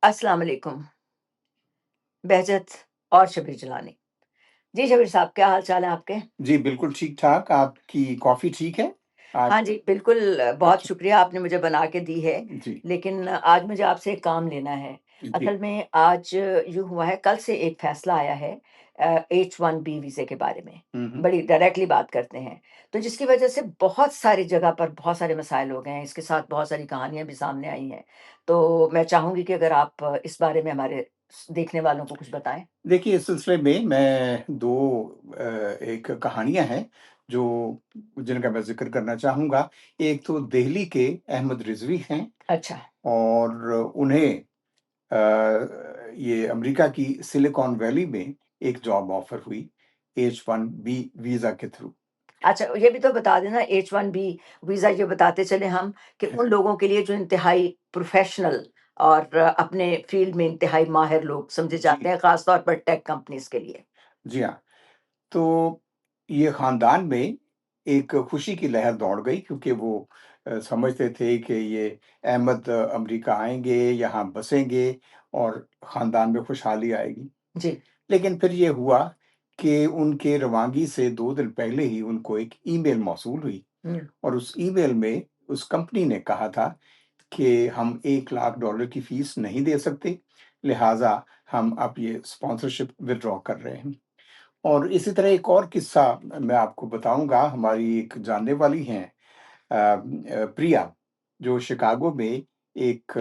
अस्सलाम वालेकुम, behजत और शबीर जिलानी। जी, शबीर साहब क्या हाल-चाल है आपके? जी, बिल्कुल ठीक-ठाक। आपकी कॉफ़ी ठीक है? आज हाँ जी, बिल्कुल बहुत अच्छा, शुक्रिया आपने मुझे बना के दी है, जी, लेकिन आज मुझे आपसे एक काम लेना है। जी। असल में आज यूँ हुआ है, कल से एक फ़ैसला आया है H-1B वीज़े के बारे में। हुँ, हुँ। बड़ी डायरेक्टली बात करते हैं, तो जिसकी वजह से बहुत सारी जगह पर बहुत सारे मसाइल हो गए हैं, इसके साथ बहुत सारी कहानियाँ भी सामने आई हैं। तो मैं चाहूँगी कि अगर आप इस बारे में हमारे देखने वालों को कुछ बताएँ? देखिए, इस सिलसिले में मैं 2 एक कहानियाँ हैं, जो जिनका मैं ज़िक्र करना चाहूँगा। एक तो दिल्ली के अहमद रिज़वी हैं अच्छा, और उन्हें ये अमेरिका की सिलिकॉन वैली में एक जॉब ऑफ़र हुई, H-1B वीज़ा के थ्रू। अच्छा ये भी तो बता देना H-1B वीज़ा ये बताते चले हम कि उन लोगों के लिए जो इंतहाई प्रोफ़ेशनल और अपने फ़ील्ड में इंतहाई माहिर लोग समझे जाते जी, हैं, ख़ास तौर पर टेक कंपनीज़ के लिए। जी हाँ। तो ये ख़ानदान में एक खुशी की लहर दौड़ गई क्योंकि वो समझते थे कि ये अहमद अमेरिका आएँगे, यहाँ बसेंगे और ख़ानदान में खुशहाली आएगी। जी। लेकिन फिर ये हुआ कि उनके रवानगी से 2 दिन पहले ही उनको एक ईमेल मौसूल हुई हुँ, और उस ईमेल में उस कंपनी ने कहा था कि हम $1,00,000 की फ़ीस नहीं दे सकते, लिहाज़ा हम अब ये स्पॉन्सरशिप विथड्रॉ कर रहे हैं। और इसी तरह एक और किस्सा मैं आपको बताऊँगा, हमारी एक जानने वाली हैं प्रिया, जो शिकागो में एक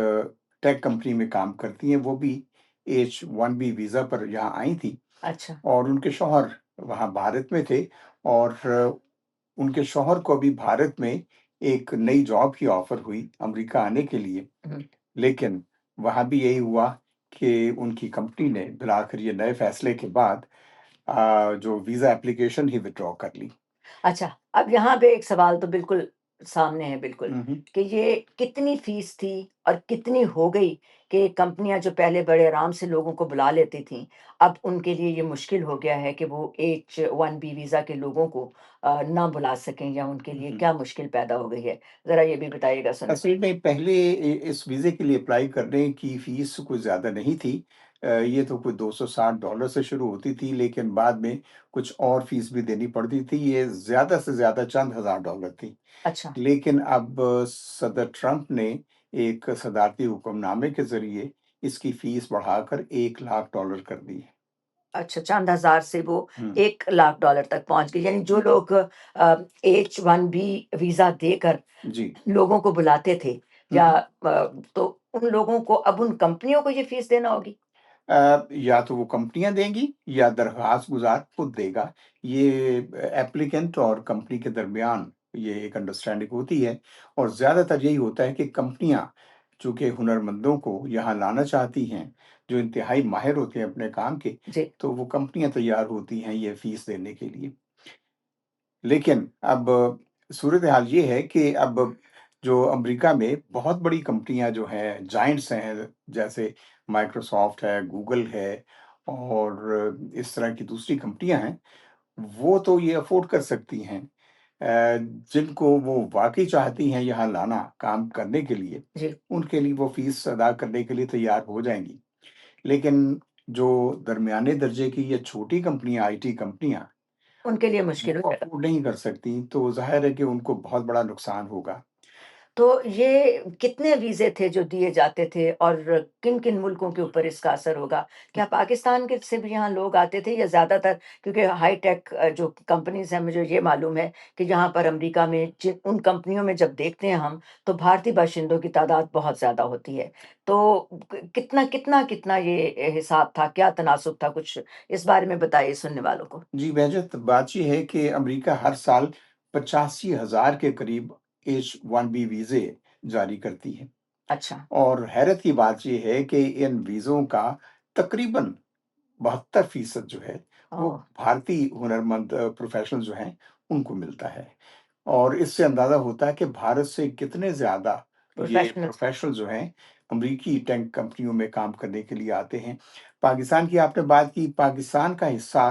टेक कंपनी में काम करती हैं, वो भी H-1B वीज़ा पर यहाँ आई थीं अच्छा। और उनके शौहर वहाँ भारत में थे और उनके शौहर को अभी भारत में एक नई जॉब की ऑफ़र हुई अमेरिका आने के लिए। हुँ। लेकिन वहाँ भी यही हुआ कि उनकी कंपनी ने फिर आखिर ये नए फैसले के बाद जो वीज़ा एप्लीकेशन ही विथड्रॉ कर ली। अच्छा, अब यहाँ पे एक सवाल तो बिल्कुल सामने है बिल्कुल, हुँ, हुँ। कि ये कितनी फ़ीस थी और कितनी हो गई कि कंपनियाँ जो पहले बड़े आराम से लोगों को बुला लेती थीं, अब उनके लिए ये मुश्किल हो गया है कि वो H-1B वीज़ा के लोगों को ना बुला सकें या उनके हुँ, लिए हुँ। क्या मुश्किल पैदा हो गई है? ज़रा ये भी बताइएगा सुनने असल में पहले इस वीज़े के लिए अप्लाई करने की फ़ीस कोई ज़्यादा नहीं थी। ये तो कोई $260 से शुरू होती थी, लेकिन बाद में कुछ और फ़ीस भी देनी पड़ती थी। ये ज़्यादा से ज़्यादा चंद हज़ार डॉलर थी। अच्छा, लेकिन अब सदर ट्रंप ने एक सदारती हुक्मनामे के ज़रिए इसकी फ़ीस बढ़ाकर $1,00,000 कर दी है। अच्छा चंद हज़ार से वो हुँ, $1,00,000 तक पहुँच गई, यानी जो लोग H-1B वीज़ा देकर जी। लोगों को बुलाते थे हुँ, या हुँ। तो उन लोगों को अब उन कंपनियों को ये फ़ीस देना होगी? या तो वो कंपनियाँ देंगी या दरख़्वास्त गुज़ार खुद देगा। ये एप्लीकेंट और कंपनी के दरमियान ये एक अंडरस्टैंडिंग होती है और ज़्यादातर यही होता है कि कंपनियाँ चूँकि हुनरमंदों को यहाँ लाना चाहती हैं, जो इंतहाई माहिर होते हैं अपने काम के, जी, तो वो कंपनियाँ तैयार होती हैं ये फ़ीस देने के लिए। लेकिन अब सूरत-ए-हाल ये है कि अब जो अमेरिका में बहुत बड़ी कंपनियाँ जो हैं, जायंट्स हैं, जैसे माइक्रोसॉफ्ट है, गूगल है और इस तरह की दूसरी कंपनियाँ हैं, वो तो ये अफ़ोर्ड कर सकती हैं। जिनको वो वाक़ई चाहती हैं यहाँ लाना काम करने के लिए, जी, उनके लिए वो फ़ीस अदा करने के लिए तैयार हो जाएँगी। लेकिन जो दरमियाने दर्जे की या छोटी कंपनियाँ, आईटी कंपनियाँ, उनके लिए मुश्किल हो वो जाएगा। अफ़ोर्ड नहीं कर सकती, तो ज़ाहिर है कि उनको बहुत बड़ा नुकसान होगा। तो ये कितने वीज़े थे जो दिए जाते थे और किन-किन मुल्कों के ऊपर इसका असर होगा? क्या पाकिस्तान के से भी यहाँ लोग आते थे या ज़्यादातर क्योंकि हाई-टेक जो कंपनीज़ हैं मुझे ये मालूम है कि यहाँ पर अमेरिका में जिन उन कंपनियों में जब देखते हैं हम, तो भारतीय बाशिंदों की तादाद बहुत ज़्यादा होती है। तो कितना ये हिसाब था? क्या तनासुब था? कुछ इस बारे में बताइए सुनने वालों को। जी, बेहजत बात ये है कि अमेरिका हर साल 85,000 के करीब H-1B वीज़े जारी करती है अच्छा। और हैरत की बात ये है कि इन वीज़ों का तकरीबन 72% जो है, वो ओह! भारतीय हुनरमंद प्रोफ़ेशनल जो हैं, उनको मिलता है। और इससे अंदाज़ा होता है कि भारत से कितने ज़्यादा ये प्रोफ़ेशनल्स प्रोफ़ेशनल जो हैं, अमरीकी टेक कंपनियों में काम करने के लिए आते हैं। पाकिस्तान की आपने बात की, पाकिस्तान का हिस्सा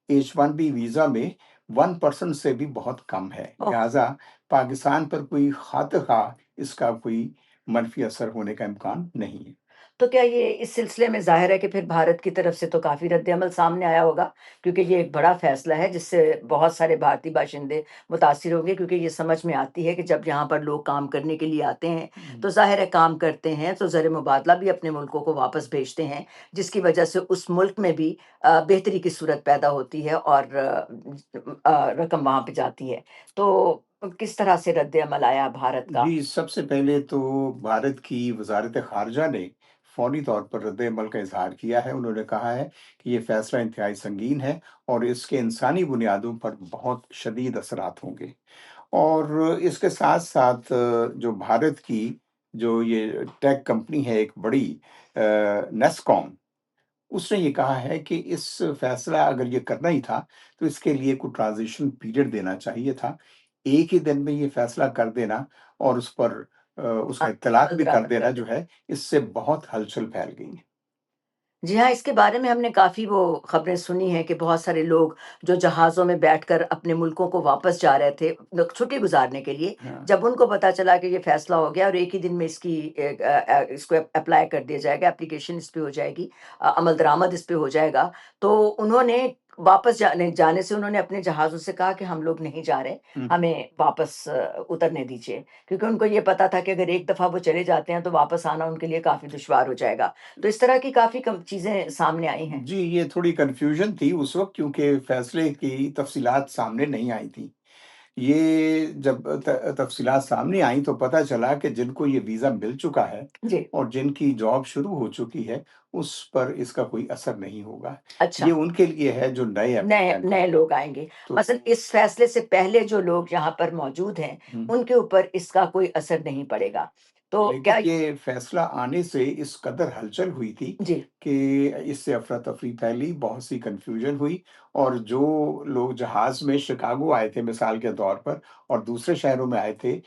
H-1B वीज़ा में 1% से भी बहुत कम है। ओह! लिहाज़ा पाकिस्तान पर कोई ख़ातिरख़्वाह इसका कोई मनफ़ी असर होने का इम्कान नहीं है। तो क्या ये इस सिलसिले में ज़ाहिर है कि फिर भारत की तरफ से तो काफ़ी रद्द-ए-अमल सामने आया होगा, क्योंकि ये एक बड़ा फ़ैसला है जिससे बहुत सारे भारतीय बाशिंदे मुतासिर होंगे, क्योंकि ये समझ में आती है कि जब यहाँ पर लोग काम करने के लिए आते हैं, हुँ। तो ज़ाहिर है काम करते हैं, तो ज़र-ए-मुबादला भी अपने मुल्कों को वापस भेजते हैं, जिसकी वजह से उस मुल्क में भी बेहतरी की सूरत पैदा होती है और रकम वहाँ पे जाती है। तो किस तरह से रद्द-ए-अमल आया भारत का? जी, सबसे पहले तो भारत की वज़ारत-ए-ख़ारिजा ने फ़ौरी तौर पर रद्द-ए-अमल का इज़हार किया है। उन्होंने कहा है कि ये फ़ैसला इंतहाई संगीन है और इसके इंसानी बुनियादों पर बहुत शदीद असरात होंगे। और इसके साथ-साथ जो भारत की जो ये टेक कंपनी है एक बड़ी नेस्कॉम, उसने ये कहा है कि इस फैसला अगर ये करना ही था, तो इसके लिए कोई ट्रांज़िशन पीरियड देना चाहिए था। एक ही दिन में ये फैसला कर देना और उस पर उसका इत्तलाक अमल भी कर दरामद कर देना जो देते हैं। है, इससे बहुत हलचल फैल गई है। जी हाँ, इसके बारे में हमने काफ़ी वो खबरें सुनी हैं कि बहुत सारे लोग जो जहाज़ों में बैठकर अपने मुल्कों को वापस जा रहे थे छुट्टी गुज़ारने के लिए, हाँ। जब उनको पता चला कि ये फ़ैसला हो गया और एक ही दिन में इसकी इसको अप्लाई कर दिया जाएगा, एप्लीकेशन इस पे हो जाएगी, अमल दरामद इस पे हो जाएगा, तो उन्होंने वापस जाने जाने से उन्होंने अपने जहाज़ों से कहा कि हम लोग नहीं जा रहे, हुँ, हुँ। हमें वापस उतरने दीजिए। क्योंकि उनको ये पता था कि अगर एक दफ़ा वो चले जाते हैं, तो वापस आना उनके लिए काफ़ी दुश्वार हो जाएगा। तो इस तरह की काफ़ी कम चीज़ें सामने आई हैं। जी, ये थोड़ी कन्फ्यूज़न थी उस वक़्त क्योंकि फैसले की तफ़सीलात सामने नहीं आई थी। ये जब तफ़सीलात सामने आईं तो पता चला कि जिनको ये वीज़ा मिल चुका है जी, और जिनकी जॉब शुरू हो चुकी है, उस पर इसका कोई असर नहीं होगा। अच्छा, ये उनके लिए है जो नए नए एप्लीकेंट हैं। नए लोग आएँगे। तो मसलन इस फैसले से पहले जो लोग यहाँ पर मौजूद हैं, हुँ, उनके ऊपर इसका कोई असर नहीं पड़ेगा। तो लेकिन क्या ये फैसला आने से इस कदर हलचल हुई थी जी, कि इससे अफ़रा-तफ़री फैली, बहुत सी कन्फ्यूज़न हुई और जो लोग जहाज़ में शिकागो आए थे मिसाल के तौर पर और दूसरे शहरों में आए थे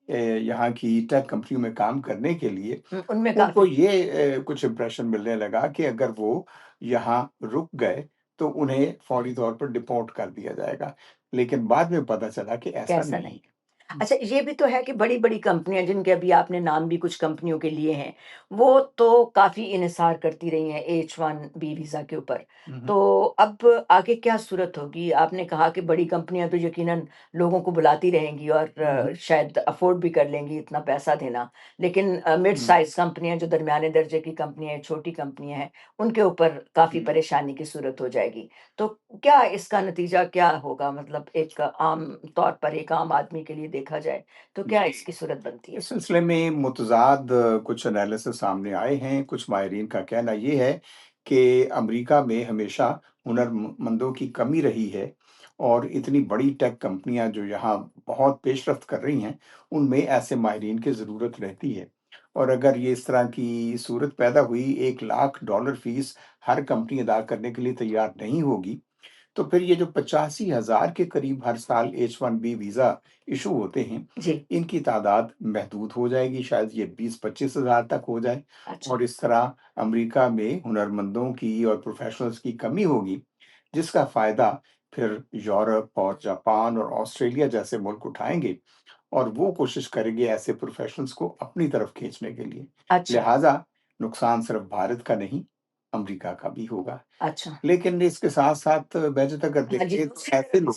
यहाँ की टेक कंपनी में काम करने के लिए, उनमें उनको काफ़ी ये कुछ इम्प्रेशन मिलने लगा कि अगर वो यहाँ रुक गए, तो उन्हें फ़ौरी तौर पर डिपोर्ट कर दिया जाएगा। लेकिन बाद में पता चला कि ऐसा कैसा नहीं नहीं। है। अच्छा, ये भी तो है कि बड़ी-बड़ी कंपनियाँ जिनके अभी आपने नाम भी कुछ कंपनियों के लिए हैं, वो तो काफ़ी इन्हिसार करती रही हैं H-1B वीज़ा के ऊपर। हुँ, हुँ, तो अब आगे क्या सूरत होगी? आपने कहा कि बड़ी कंपनियाँ तो यकीनन लोगों को बुलाती रहेंगी और हुँ, हुँ, शायद अफ़ोर्ड भी कर लेंगी इतना पैसा देना। लेकिन मिड हुँ, साइज़ कंपनियाँ जो दरमियाने दर्जे की कंपनियाँ हैं, छोटी कंपनियाँ हैं, उनके ऊपर काफ़ी हुँ। परेशानी की सूरत हो जाएगी। तो क्या इसका नतीजा क्या होगा? मतलब एक आम तौर पर एक आम आदमी के लिए देखा जाए, तो क्या जी, इसकी सूरत बनती है? इस सिलसिले में मुतज़ाद कुछ एनालिसिस सामने आए हैं। कुछ माहिरीन का कहना ये है कि अमेरिका में हमेशा हुनरमंदों की कमी रही है और इतनी बड़ी टेक कंपनियाँ जो यहाँ बहुत पेशरफ़्त कर रही हैं, उनमें ऐसे माहिरीन की ज़रूरत रहती है। और अगर ये इस तरह की सूरत पैदा हुई, $1,00,000 फ़ीस हर कंपनी अदा करने के लिए तैयार नहीं होगी, तो फिर ये जो 85,000 के करीब हर साल H-1B वीज़ा इश्यू होते हैं, जी, इनकी तादाद महदूद हो जाएगी, शायद ये 20-25 हज़ार तक हो जाए अच्छा, और इस तरह अमेरिका में हुनरमंदों की और प्रोफ़ेशनल्स की कमी होगी, जिसका फ़ायदा फिर यूरोप और जापान और ऑस्ट्रेलिया जैसे मुल्क उठाएँगे और वो कोशिश करेंगे ऐसे प्रोफ़ेशनल्स को अपनी तरफ खींचने के लिए। अच्छा, लिहाज़ा नुकसान सिर्फ़ भारत का नहीं, अमेरिका का भी होगा। अच्छा। लेकिन इसके साथ-साथ बैज़त अगर हाँ जी, देखें तो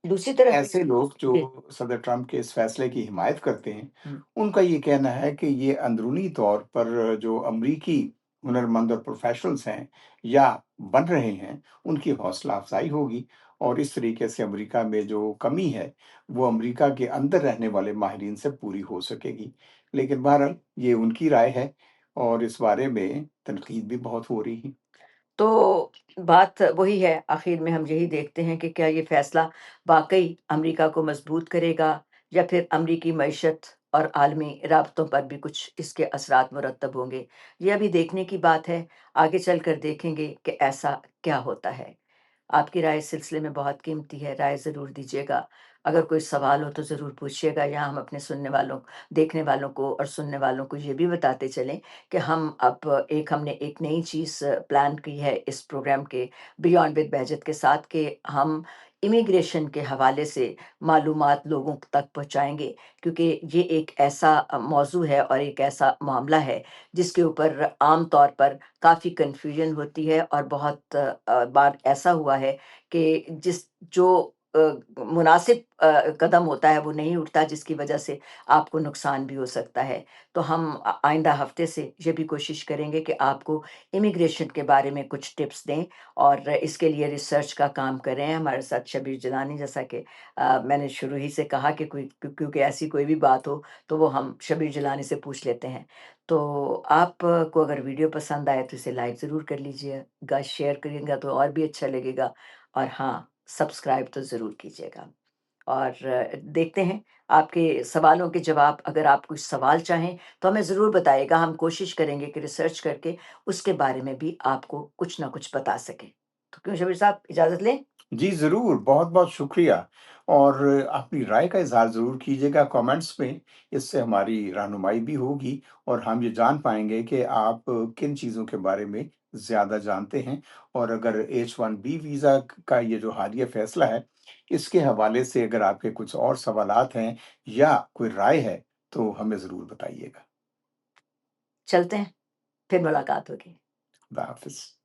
दूसरी तरफ ऐसे लोग जी, जो सदर ट्रंप के इस फैसले की हिमायत करते हैं, हुँ, उनका ये कहना है कि ये अंदरूनी तौर पर जो अमरीकी हुनरमंद और प्रोफ़ेशनल्स हैं या बन रहे हैं, उनकी हौसला अफ़ज़ाई होगी और इस तरीके से अमेरिका में जो कमी है, वो अमेरिका के अंदर रहने वाले माहिरीन से पूरी हो सकेगी। लेकिन बहरहाल ये उनकी राय है और इस बारे में तनकीद भी बहुत हो रही है। तो बात वही है, आखिर में हम यही देखते हैं कि क्या ये फैसला वाक़ई अमेरिका को मज़बूत करेगा या फिर अमरीकी मईशत और आलमी राबतों पर भी कुछ इसके असरात मुरत्तब होंगे। ये अभी देखने की बात है, आगे चलकर देखेंगे कि ऐसा क्या होता है। आपकी राय इस सिलसिले में बहुत कीमती है, राय ज़रूर दीजिएगा। अगर कोई सवाल हो तो ज़रूर पूछिएगा, यहाँ हम अपने सुनने वालों देखने वालों को और सुनने वालों को ये भी बताते चलें कि हम अब हमने एक नई चीज़ प्लान की है इस प्रोग्राम के बियॉन्ड विद बहजत के साथ कि हम इमिग्रेशन के हवाले से मालूमात लोगों तक पहुँचाएँगे, क्योंकि ये एक ऐसा मौज़ू है और एक ऐसा मामला है जिसके ऊपर आम तौर पर काफ़ी कन्फ्यूजन होती है और बहुत बार ऐसा हुआ है कि जो मुनासिब कदम होता है वो नहीं उठता, जिसकी वजह से आपको नुकसान भी हो सकता है। तो हम आइंदा हफ़्ते से ये भी कोशिश करेंगे कि आपको इमिग्रेशन के बारे में कुछ टिप्स दें और इसके लिए रिसर्च का काम कर रहे हैं हमारे साथ शबीर जिलानी, जैसा कि मैंने शुरू ही से कहा कि क्योंकि ऐसी कोई भी बात हो तो वो हम शबीर जिलानी से पूछ लेते हैं। तो आप को अगर वीडियो पसंद आए तो इसे लाइक ज़रूर कर लीजिएगा, शेयर करिएगा तो और भी अच्छा लगेगा, और हाँ, सब्सक्राइब तो ज़रूर कीजिएगा। और देखते हैं आपके सवालों के जवाब। अगर आप कुछ सवाल चाहें तो हमें ज़रूर बताइएगा, हम कोशिश करेंगे कि रिसर्च करके उसके बारे में भी आपको कुछ ना कुछ बता सकें। तो क्यों शबीर साहब, इजाज़त लें? जी, ज़रूर, बहुत-बहुत शुक्रिया और अपनी राय का इज़हार ज़रूर कीजिएगा कमेंट्स में, इससे हमारी रहनुमाई भी होगी और हम ये जान पाएँगे कि आप किन चीज़ों के बारे में ज़्यादा जानते हैं और अगर H-1B वीज़ा का ये जो हालिया फ़ैसला है, इसके हवाले से अगर आपके कुछ और सवालात हैं या कोई राय है, तो हमें ज़रूर बताइएगा। चलते हैं, फिर मुलाकात होगी। खुदा हाफ़िज़।